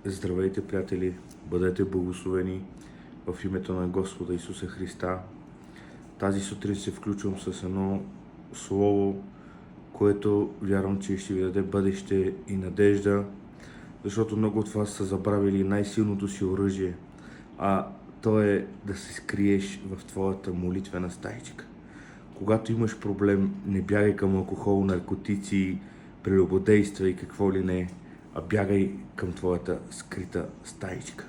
Здравейте, приятели! Бъдете благословени в името на Господа Исуса Христа. Тази сутрин се включвам с едно слово, което вярвам, че ще ви даде бъдеще и надежда, защото много от вас са забравили най-силното си оръжие, а то е да се скриеш в твоята молитвена стаичка. Когато имаш проблем, не бягай към алкохол, наркотици, прелюбодейства и какво ли не, а бягай към твоята скрита стаичка,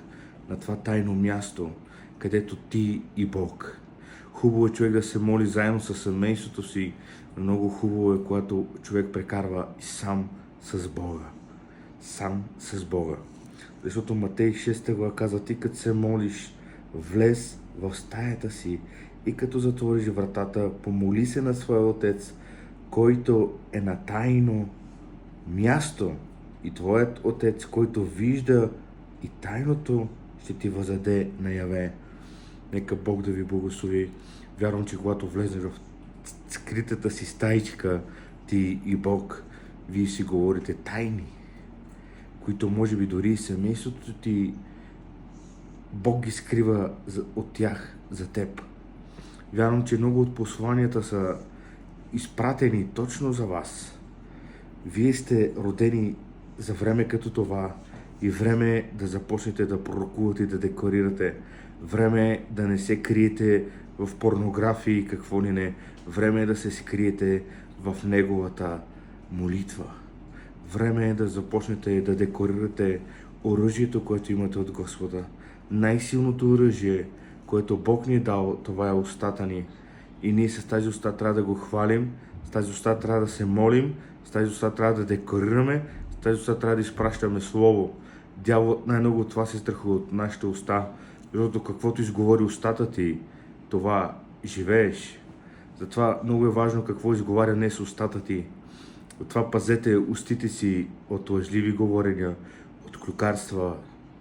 на това тайно място, където ти и Бог. Хубаво е човек да се моли заедно с семейството си, но много хубаво е, когато човек прекарва и сам с Бога. Сам с Бога. Защото Матей 6 глава казва: ти като се молиш, влез в стаята си и като затвориш вратата, помоли се на своя Отец, който е на тайно място, и твоят Отец, който вижда и тайното, ще ти въздаде наяве. Нека Бог да ви благослови. Вярвам, че когато влезеш в скритата си стаичка, ти и Бог, вие си говорите тайни, които може би дори и семейството ти, Бог ги скрива от тях за теб. Вярвам, че много от посланията са изпратени точно за вас. Вие сте родени за време като това и време е да започнете да пророкувате и да декларирате. Време е да не се криете в порнографии и какво ли не. Време е да се скриете в Неговата молитва. Време е да започнете да декларирате оръжието, което имате от Господа. Най-силното оръжие, което Бог ни е дал, това е устата ни. И ние с тази уста трябва да го хвалим, с тази уста трябва да се молим, с тази уста трябва да декларираме, с тази уста трябва да изпращаме Слово. Дяволът най-много от това се страхува от нашите уста, защото каквото изговори устата ти, това живееш. Затова много е важно какво изговаря днес устата ти. Отова пазете устите си от лъжливи говорения, от клюкарства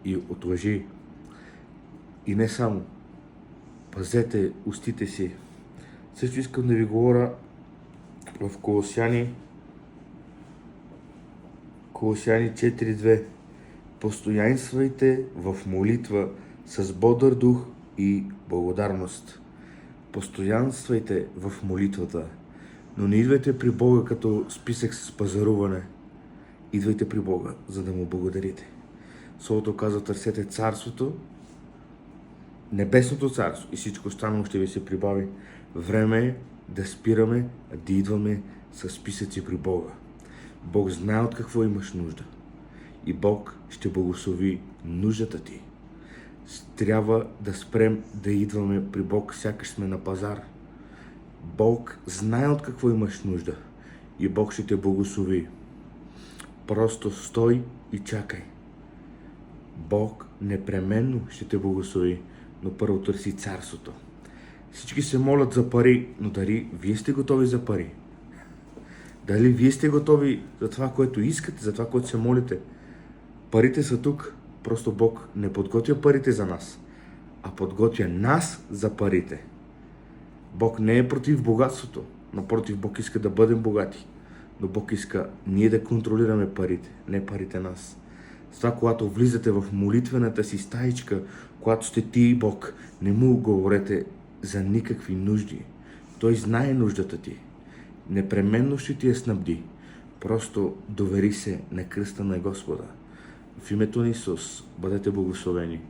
и от лъжи. И не само. Пазете устите си. Също искам да ви говоря в Колосяни 4.2. Постоянствайте в молитва с бодър дух и благодарност. Постоянствайте в молитвата, но не идвайте при Бога като списък с пазаруване. Идвайте при Бога, за да му благодарите. Словото казва: търсете царството, небесното царство, и всичко останало ще ви се прибави. Време е да спираме, да идваме с списъци при Бога. Бог знае от какво имаш нужда и Бог ще благослови нуждата ти. Трябва да спрем да идваме при Бог, сякаш сме на пазар. Бог знае от какво имаш нужда и Бог ще те благослови. Просто стой и чакай. Бог непременно ще те благослови, но първо търси царството. Всички се молят за пари, но дали вие сте готови за пари? Дали вие сте готови за това, което искате, за това, което се молите? Парите са тук, просто Бог не подготвя парите за нас, а подготвя нас за парите. Бог не е против богатството, напротив, Бог иска да бъдем богати, но Бог иска ние да контролираме парите, не парите нас. С това, когато влизате в молитвената си стаичка, когато сте ти и Бог, не му говорете за никакви нужди. Той знае нуждата ти. Непременно ще ти я снабди. Просто довери се на кръста на Господа. В името на Исус бъдете благословени.